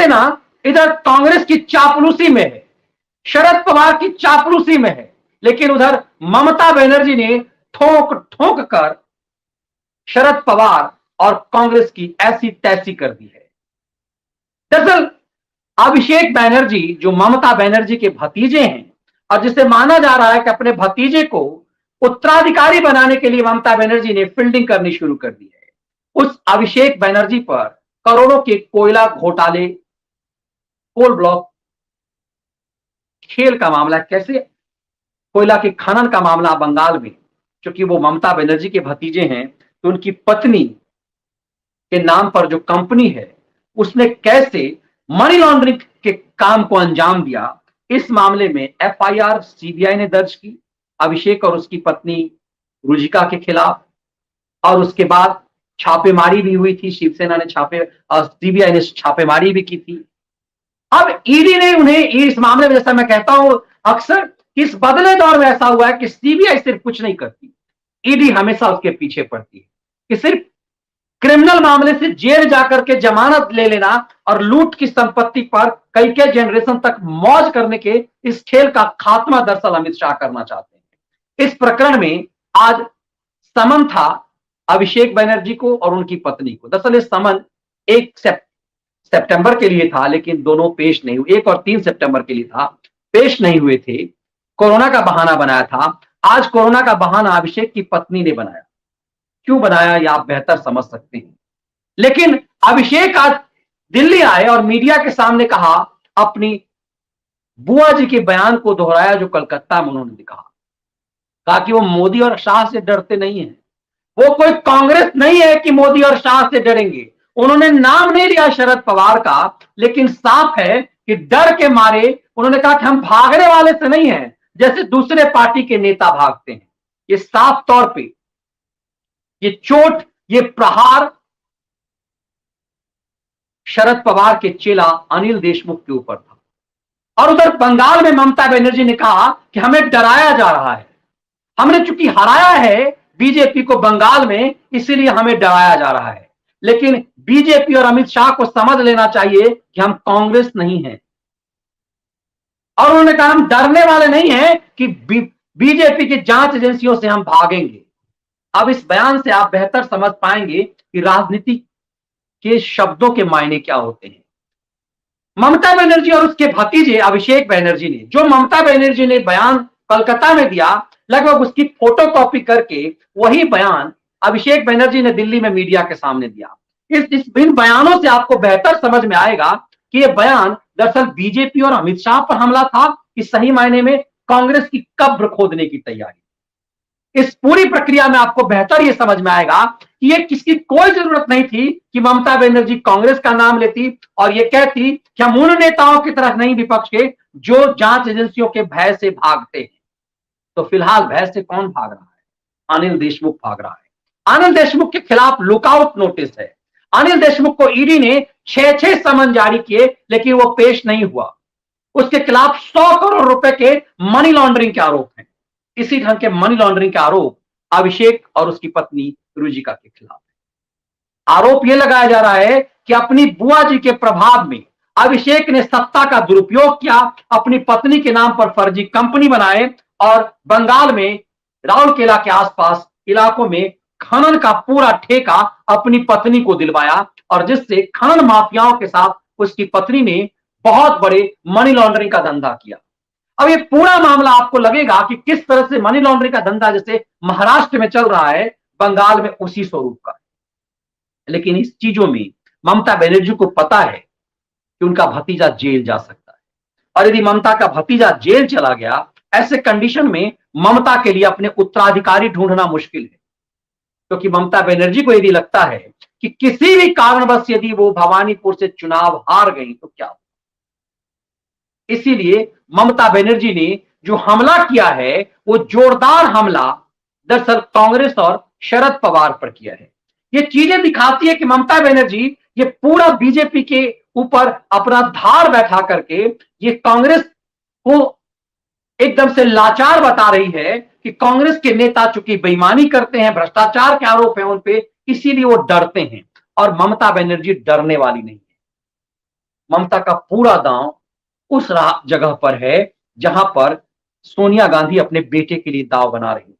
शिवसेना इधर कांग्रेस की चापलूसी में है, शरद पवार की चापलूसी में है, लेकिन उधर ममता बनर्जी ने ठोक ठोक कर शरद पवार और कांग्रेस की ऐसी तैसी कर दी है। दरअसल अभिषेक बैनर्जी जो ममता बनर्जी के भतीजे हैं और जिसे माना जा रहा है कि अपने भतीजे को उत्तराधिकारी बनाने के लिए ममता बनर्जी ने फील्डिंग करनी शुरू कर दी है, उस अभिषेक बैनर्जी पर करोड़ों के कोयला घोटाले, कोल ब्लॉक खेल का मामला, कैसे कोयला के खनन का मामला बंगाल में, क्योंकि वो ममता बनर्जी के भतीजे हैं तो उनकी पत्नी के नाम पर जो कंपनी है उसने कैसे मनी लॉन्ड्रिंग के काम को अंजाम दिया, इस मामले में एफआईआर सीबीआई ने दर्ज की अभिषेक और उसकी पत्नी रुचिका के खिलाफ, और उसके बाद छापेमारी भी हुई थी, शिवसेना ने सीबीआई ने छापेमारी भी की थी। अब ईडी ने उन्हें इस मामले में, जैसा मैं कहता हूं अक्सर, इस बदले दौर में ऐसा हुआ है कि सीबीआई सिर्फ कुछ नहीं करती, ईडी हमेशा उसके पीछे पड़ती है कि सिर्फ क्रिमिनल मामले से जेल जाकर के जमानत ले लेना और लूट की संपत्ति पर कई जनरेशन तक मौज करने के इस खेल का खात्मा दरअसल अमित शाह करना चाहते हैं। इस प्रकरण में आज समन था अभिषेक बनर्जी को और उनकी पत्नी को। दरअसल इस समन 1 सितंबर के लिए था, लेकिन दोनों पेश नहीं हुए। 1 और 3 सितंबर के लिए था, पेश नहीं हुए थे, कोरोना का बहाना बनाया था। आज कोरोना का बहाना अभिषेक की पत्नी ने बनाया। क्यों बनाया यह आप बेहतर समझ सकते हैं, लेकिन अभिषेक आज दिल्ली आए और मीडिया के सामने कहा, अपनी बुआ जी के बयान को दोहराया जो कलकत्ता में उन्होंने कहा कि वो मोदी और शाह से डरते नहीं हैं, वो कोई कांग्रेस नहीं है कि मोदी और शाह से डरेंगे। उन्होंने नाम नहीं लिया शरद पवार का, लेकिन साफ है कि डर के मारे उन्होंने कहा कि हम भागने वाले से नहीं हैं जैसे दूसरे पार्टी के नेता भागते हैं। ये साफ तौर पे ये चोट, ये प्रहार शरद पवार के चेला अनिल देशमुख के ऊपर था। और उधर बंगाल में ममता बनर्जी ने कहा कि हमें डराया जा रहा है, हमने चूंकि हराया है बीजेपी को बंगाल में, इसीलिए हमें डराया जा रहा है। लेकिन बीजेपी और अमित शाह को समझ लेना चाहिए कि हम कांग्रेस नहीं हैं, और उन्होंने कहा हम डरने वाले नहीं हैं कि बीजेपी की जांच एजेंसियों से हम भागेंगे। अब इस बयान से आप बेहतर समझ पाएंगे कि राजनीति के शब्दों के मायने क्या होते हैं। ममता बनर्जी और उसके भतीजे अभिषेक बनर्जी ने, जो ममता बनर्जी ने बयान कलकत्ता में दिया, लगभग उसकी फोटोकॉपी करके वही बयान अभिषेक बनर्जी ने दिल्ली में मीडिया के सामने दिया। इन बयानों से आपको बेहतर समझ में आएगा कि यह बयान दरअसल बीजेपी और अमित शाह पर हमला था कि सही मायने में कांग्रेस की कब्र खोदने की तैयारी। इस पूरी प्रक्रिया में आपको बेहतर यह समझ में आएगा कि ये किसकी कोई जरूरत नहीं थी कि ममता बनर्जी कांग्रेस का नाम लेती और ये कहती कि हम उन नेताओं की तरफ नहीं विपक्ष के जो जांच एजेंसियों के भय से भागते हैं। तो फिलहाल भय से कौन भाग रहा है? अनिल देशमुख भाग रहा है। अनिल देशमुख के खिलाफ लुकआउट नोटिस है। अनिल देशमुख को ईडी ने 6 समन जारी किए, लेकिन वो पेश नहीं हुआ। उसके खिलाफ 100 करोड़ रुपए के मनी लॉन्ड्रिंग के आरोप हैं। इसी ढंग के मनी लॉन्ड्रिंग के आरोप अभिषेक और उसकी पत्नी रुचिका के खिलाफ है। आरोप यह लगाया जा रहा है कि अपनी बुआ जी के प्रभाव में अभिषेक ने सत्ता का दुरुपयोग किया, अपनी पत्नी के नाम पर फर्जी कंपनी बनाए और बंगाल में राउरकेला के आसपास इलाकों में खनन का पूरा ठेका अपनी पत्नी को दिलवाया, और जिससे खनन माफियाओं के साथ उसकी पत्नी ने बहुत बड़े मनी लॉन्ड्रिंग का धंधा किया। अब ये पूरा मामला आपको लगेगा कि किस तरह से मनी लॉन्ड्रिंग का धंधा जैसे महाराष्ट्र में चल रहा है, बंगाल में उसी स्वरूप का। लेकिन इस चीजों में ममता बनर्जी को पता है कि उनका भतीजा जेल जा सकता है, और यदि ममता का भतीजा जेल चला गया, ऐसे कंडीशन में ममता के लिए अपने उत्तराधिकारी ढूंढना मुश्किल है। क्योंकि ममता बनर्जी को यदि लगता है कि किसी भी कारणवश यदि वो भवानीपुर से चुनाव हार गई तो क्या हो, इसीलिए ममता बनर्जी ने जो हमला किया है वो जोरदार हमला दरअसल कांग्रेस और शरद पवार पर किया है। ये चीजें दिखाती है कि ममता बनर्जी ये पूरा बीजेपी के ऊपर अपना धार बैठा करके ये कांग्रेस को एकदम से लाचार बता रही है कि कांग्रेस के नेता चूंकि बेईमानी करते हैं, भ्रष्टाचार के आरोप हैं उन पे, इसीलिए वो डरते हैं। और ममता बनर्जी डरने वाली नहीं है। ममता का पूरा दांव उस जगह पर है जहां पर सोनिया गांधी अपने बेटे के लिए दाव बना रही है।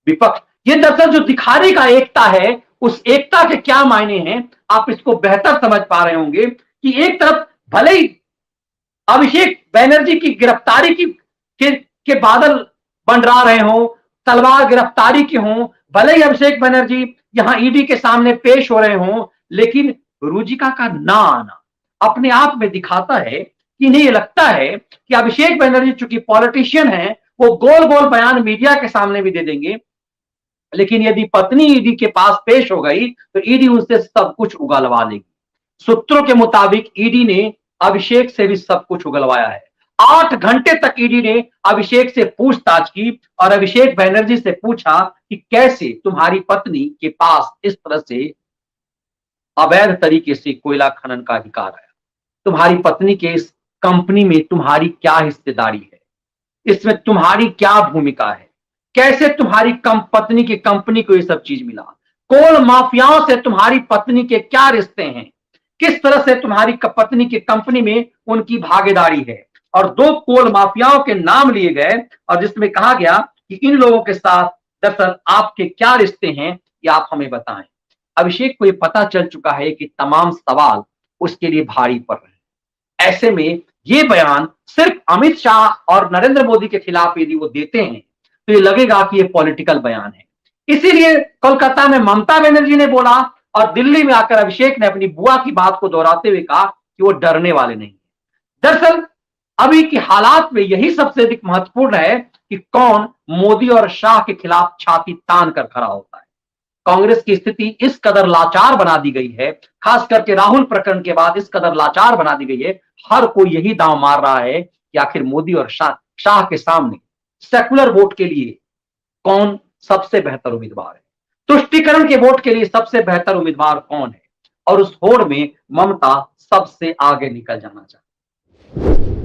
विपक्ष ये दरअसल जो दिखाने का एकता है, उस एकता के क्या मायने हैं आप इसको बेहतर समझ पा रहे होंगे कि एक तरफ भले ही अभिषेक बैनर्जी की गिरफ्तारी के बादल मंडरा रहे हों, तलवार गिरफ्तारी की हों, भले ही अभिषेक बनर्जी यहां ईडी के सामने पेश हो रहे हों, लेकिन रुचिका का ना आना अपने आप में दिखाता है कि इन्हें ये लगता है कि अभिषेक बनर्जी चूंकि पॉलिटिशियन है, वो गोल गोल बयान मीडिया के सामने भी दे देंगे, लेकिन यदि पत्नी ईडी के पास पेश हो गई तो ईडी उससे सब कुछ उगलवा लेगी। सूत्रों के मुताबिक ईडी ने अभिषेक से भी सब कुछ उगलवाया है। 8 घंटे तक ईडी ने अभिषेक से पूछताछ की और अभिषेक बनर्जी से पूछा कि कैसे तुम्हारी पत्नी के पास इस तरह से अवैध तरीके से कोयला खनन का अधिकार है, तुम्हारी पत्नी के इस कंपनी में तुम्हारी क्या हिस्सेदारी है, इसमें तुम्हारी क्या भूमिका है, कैसे तुम्हारी पत्नी की कंपनी को ये सब चीज मिला, कोल माफियाओं से तुम्हारी पत्नी के क्या रिश्ते हैं, किस तरह से तुम्हारी पत्नी की कंपनी में उनकी भागीदारी है। और 2 कोल माफियाओं के नाम लिए गए और जिसमें कहा गया कि इन लोगों के साथ दरअसल आपके क्या रिश्ते हैं ये आप हमें बताएं। अभिषेक को ये पता चल चुका है कि तमाम सवाल उसके लिए भारी पड़ रहे हैं। ऐसे में ये बयान सिर्फ अमित शाह और नरेंद्र मोदी के खिलाफ यदि वो देते हैं तो ये लगेगा कि ये पॉलिटिकल बयान है। इसीलिए कोलकाता में ममता बनर्जी ने बोला और दिल्ली में आकर अभिषेक ने अपनी बुआ की बात को दोहराते हुए कहा कि वो डरने वाले नहीं है। दरअसल अभी की हालात में यही सबसे अधिक महत्वपूर्ण है कि कौन मोदी और शाह के खिलाफ छाती तान कर खड़ा होता है। कांग्रेस की स्थिति इस कदर लाचार बना दी गई है, खास करके राहुल प्रकरण के बाद इस कदर लाचार बना दी गई है, हर कोई यही दांव मार रहा है कि आखिर मोदी और शाह के सामने सेकुलर वोट के लिए कौन सबसे बेहतर उम्मीदवार है, तुष्टीकरण के वोट के लिए सबसे बेहतर उम्मीदवार कौन है, और उस होड़ में ममता सबसे आगे निकल जाना चाहती है।